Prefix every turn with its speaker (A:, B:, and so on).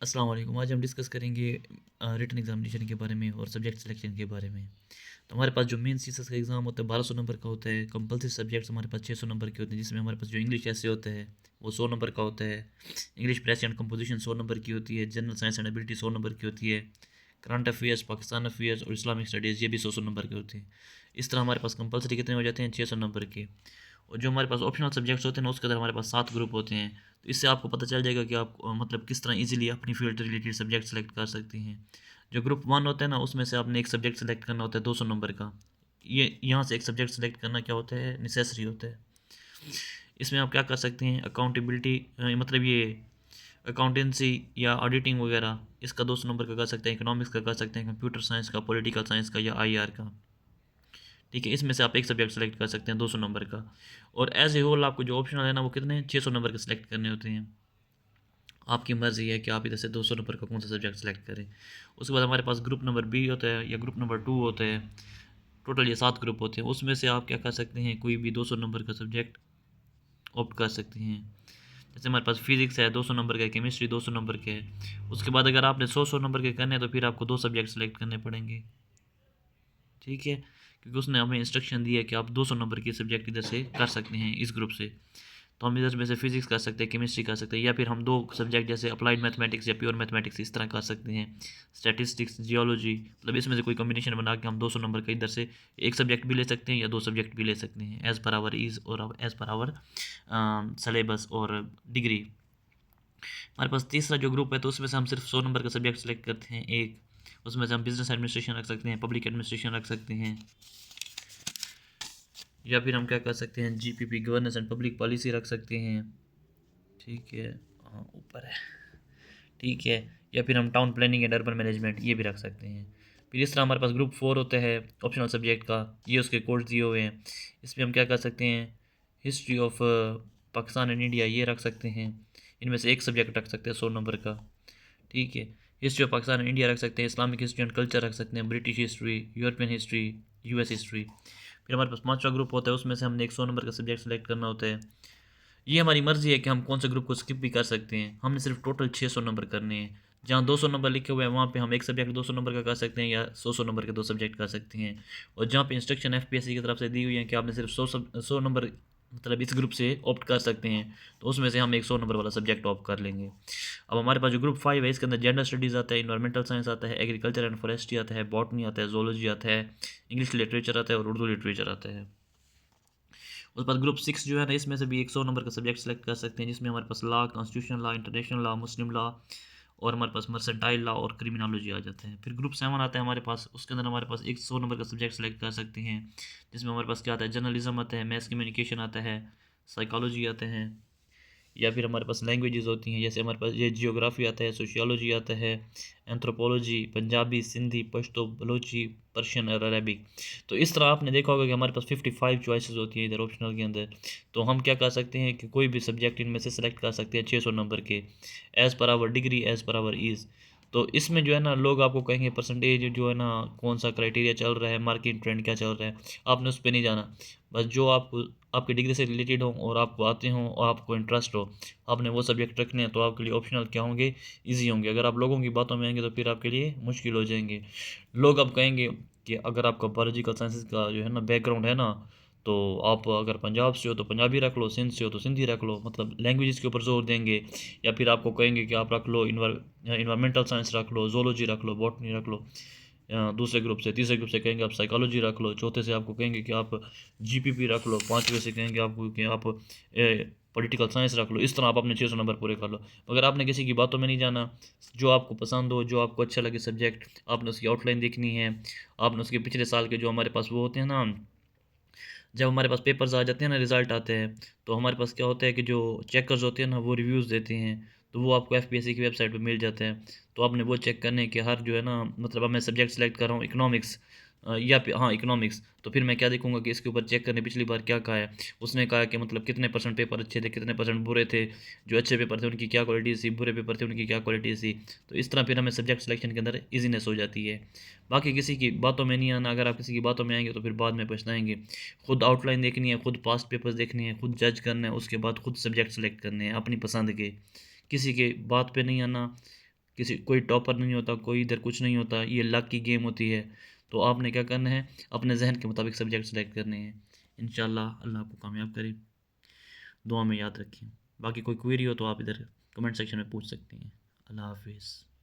A: अस्सलाम वालेकुम। आज हम डिस्कस करेंगे रिटन एग्जामिनेशन के बारे में और सब्जेक्ट सिलेक्शन के बारे में। तो हमारे पास जो मेन सीसस का एग्ज़ाम होता है 1200 नंबर का होता है। कंपलसरी सब्जेक्ट्स हमारे पास 600 नंबर के होते हैं, जिसमें हमारे पास जो इंग्लिश ऐसे होता है वो 100 नंबर का होता है। English press and composition 100 number की होती है। General science and ability 100 number की होती है। करंट अफेयर्स, पाकिस्तान अफेयर्स और इस्लामिक स्टडीज़ ये भी 100 नंबर के होते हैं। इस तरह हमारे पास कंपलसरी कितने हो जाते हैं, 600 नंबर के। और जो हमारे पास ऑप्शनल सब्जेक्ट्स होते हैं ना, उसके अंदर हमारे पास 7 ग्रुप होते हैं। तो इससे आपको पता चल जाएगा कि आप मतलब किस तरह इजीली अपनी फील्ड रिलेटेड सब्जेक्ट सेलेक्ट कर सकते हैं। जो ग्रुप 1 होता है ना, उसमें से आपने एक सब्जेक्ट सेलेक्ट करना होता है 200 नंबर का। ये यहाँ से एक सब्जेक्ट सेलेक्ट करना क्या होता है, नेसेसरी होता है। इसमें आप क्या कर सकते हैं, अकाउंटेबिलिटी मतलब ये अकाउंटेंसी या ऑडिटिंग वगैरह, इसका 200 नंबर का कर सकते हैं। इकोनॉमिक्स का कर सकते हैं, कंप्यूटर साइंस का, पॉलिटिकल साइंस का या आईआर का। ठीक है, इसमें से आप एक सब्जेक्ट सेलेक्ट कर सकते हैं 200 नंबर का। और एज ए होल आपको जो ऑप्शनल है ना, वो कितने 600 नंबर के सेलेक्ट करने होते हैं। आपकी मर्ज़ी है कि आप इधर से 200 नंबर का कौन सा सब्जेक्ट सेलेक्ट करें। उसके बाद हमारे पास ग्रुप नंबर बी होता है या ग्रुप नंबर 2 होता है। टोटल ये 7 ग्रुप होते हैं। उसमें से आप क्या कर सकते हैं, कोई भी 200 नंबर का सब्जेक्ट ऑप्ट कर सकते हैं। जैसे हमारे पास फिजिक्स है 200 नंबर का है, केमिस्ट्री 200 नंबर के है। उसके बाद अगर आपने 100 नंबर के करने हैं तो फिर आपको 2 सब्जेक्ट सेलेक्ट करने पड़ेंगे। ठीक है, क्योंकि उसने हमें इंस्ट्रक्शन दी है कि आप 200 नंबर के सब्जेक्ट इधर से कर सकते हैं इस ग्रुप से। तो हम इधर में से फिजिक्स कर सकते हैं, केमिस्ट्री कर सकते हैं, या फिर हम 2 सब्जेक्ट जैसे अप्लाइड मैथमेटिक्स या प्योर मैथमेटिक्स इस तरह कर सकते हैं। स्टैटिस्टिक्स, जियोलॉजी, मतलब इसमें से कोई कॉम्बिनेशन बना के हम 200 नंबर का इधर से एक सब्जेक्ट भी ले सकते हैं या 2 सब्जेक्ट भी ले सकते हैं, एज़ पर आवर ईज़ और एज़ पर आवर सलेबस और डिग्री। हमारे पास तीसरा जो ग्रुप है तो उसमें से हम सिर्फ 100 नंबर का सब्जेक्ट सेलेक्ट करते हैं एक। उसमें से हम बिजनेस एडमिनिस्ट्रेशन रख सकते हैं, पब्लिक एडमिनिस्ट्रेशन रख सकते हैं, या फिर हम क्या कर सकते हैं, GPP governance and public policy रख सकते हैं। ठीक है, हाँ ऊपर है। ठीक है, या फिर हम town planning and urban management ये भी रख सकते हैं। फिर इस तरह हमारे पास ग्रुप 4 होता है ऑप्शनल सब्जेक्ट का। ये उसके कोर्स दिए हुए हैं। इसमें हम क्या कर सकते हैं, history of Pakistan and India ये रख सकते हैं। इनमें से एक सब्जेक्ट रख सकते हैं 100 नंबर का। ठीक है, history of Pakistan and India रख सकते हैं, इस्लामिक हिस्ट्री एंड कल्चर रख सकते हैं, British history, European history, US history. फिर हमारे पास 5वां ग्रुप होता है, उसमें से हमने एक 100 नंबर का सब्जेक्ट सेलेक्ट करना होता है। ये हमारी मर्ज़ी है कि हम कौन से ग्रुप को स्किप भी कर सकते हैं। हमने सिर्फ टोटल 600 नंबर करने हैं। जहाँ 200 नंबर लिखे हुए हैं वहाँ पे हम एक सब्जेक्ट 200 नंबर का कर सकते हैं या 100 नंबर के 2 सब्जेक्ट कर सकते हैं। और जहाँ पे इंस्ट्रक्शन एफपीएससी की तरफ से दी हुई है कि आपने सिर्फ 100 नंबर मतलब इस ग्रुप से ऑप्ट कर सकते हैं, तो उसमें से हम एक 100 नंबर वाला सब्जेक्ट ऑप्ट कर लेंगे। अब हमारे पास जो ग्रुप 5 है, इसके अंदर जेंडर स्टडीज़ आता है, इन्वायरमेंटल साइंस आता है, एग्रीकल्चर एंड फॉरेस्ट्री आता है, बॉटनी आता है, जोलॉजी आता है, इंग्लिश लिटरेचर आता है और उर्दू लिटरेचर आता है। उसके बाद ग्रुप 6 जो है ना, इसमें से भी एक 100 नंबर का सब्जेक्ट सेलेक्ट कर सकते हैं, जिसमें हमारे पास law, constitution law, international law, Muslim law और हमारे पास मर्सेंटाइल लॉ और क्रिमिनोलॉजी आ जाते हैं। फिर ग्रुप 7 आता है हमारे पास, उसके अंदर हमारे पास एक 100 नंबर का सब्जेक्ट सेलेक्ट कर सकते हैं, जिसमें हमारे पास क्या आता है, जर्नलिज्म आता है, मैस कम्युनिकेशन आता है, साइकोलॉजी आते हैं, या फिर हमारे पास लैंग्वेजेस होती हैं, जैसे हमारे पास ये जियोग्राफी आता है, सोशियोलॉजी आता है, एंथ्रोपोलॉजी, पंजाबी, सिंधी, पश्तो, बलोची, पर्शियन और अरबिक। तो इस तरह आपने देखा होगा कि हमारे पास 55 चॉइसेस होती हैं इधर ऑप्शनल के अंदर। तो हम क्या कर सकते हैं कि कोई भी सब्जेक्ट इनमें से सेलेक्ट कर सकते हैं 600 नंबर के, as per hour degree, as per hour ease. तो इसमें जो है ना, लोग आपको कहेंगे परसेंटेज जो है ना, कौन सा क्राइटेरिया चल रहा है, मार्केट ट्रेंड क्या चल रहा है, आपने उस पर नहीं जाना। बस जो आप आपकी डिग्री से रिलेटेड हो और आपको आते हों और आपको इंटरेस्ट हो, आपने वो सब्जेक्ट रखने हैं, तो आपके लिए ऑप्शनल क्या होंगे, ईजी होंगे। अगर आप लोगों की बातों में आएंगे तो फिर आपके लिए मुश्किल हो जाएंगे। लोग अब कहेंगे कि अगर आपका बायोलॉजिकल साइंसेज का जो है ना बैकग्राउंड है ना, तो आप अगर पंजाब से हो तो पंजाबी रख लो, सिंध से हो तो सिंधी रख लो, मतलब लैंग्वेजेस के ऊपर जोर देंगे। या फिर आपको कहेंगे कि आप रख लो इन्वायरमेंटल साइंस रख लो, जोलॉजी रख लो, बॉटनी रख लो। दूसरे ग्रुप से, तीसरे ग्रुप से कहेंगे आप साइकोलॉजी रख लो, चौथे से आपको कहेंगे कि आप जीपीपी रख लो, पाँचवें से कहेंगे आपको कि आप पॉलिटिकल साइंस रख लो। इस तरह आप अपने 600 नंबर पूरे कर लो। अगर आपने किसी की बातों में नहीं जाना, जो आपको पसंद हो, जो आपको अच्छा लगे सब्जेक्ट, आपने उसकी आउटलाइन देखनी है। आपने उसके पिछले साल के जो हमारे पास वो होते हैं ना, जब हमारे पास पेपर्स आ जाते हैं ना, रिज़ल्ट आते हैं, तो हमारे पास क्या होता है कि जो चेकर्स होते हैं ना, वो रिव्यूज़ देते हैं। तो वो आपको एफपीएससी की वेबसाइट पे मिल जाते हैं। तो आपने वो चेक करने के हर जो है ना, मतलब अब मैं सब्जेक्ट सेलेक्ट कर रहा हूँ इकोनॉमिक्स, या फिर हाँ इकोनॉमिक्स, तो फिर मैं क्या देखूंगा कि इसके ऊपर चेक करने पिछली बार क्या कहा है। उसने कहा कि मतलब कितने परसेंट पेपर अच्छे थे, कितने परसेंट बुरे थे, जो अच्छे पेपर थे उनकी क्या क्वालिटी थी, बुरे पेपर थे उनकी क्या क्वालिटी थी। तो इस तरह फिर हमें सब्जेक्ट सिलेक्शन के अंदर ईजीनेस हो जाती है। बाकी किसी की बातों में नहीं आना। अगर आप किसी की बातों में आएंगे तो फिर बाद में पछताएंगे। खुद आउटलाइन देखनी है, खुद पास्ट पेपर्स देखने हैं, खुद जज करना है, उसके बाद खुद सब्जेक्ट सेलेक्ट करने हैं अपनी पसंद के। किसी के बात पे नहीं आना, किसी कोई टॉपर नहीं होता, कोई इधर कुछ नहीं होता, ये लक की गेम होती है। तो आपने क्या करना है, अपने जहन के मुताबिक सब्जेक्ट सेलेक्ट करने हैं। इंशाल्लाह अल्लाह आपको कामयाब करे, दुआ में याद रखें। बाकी कोई क्वेरी हो तो आप इधर कमेंट सेक्शन में पूछ सकते हैं। अल्लाह हाफिज़।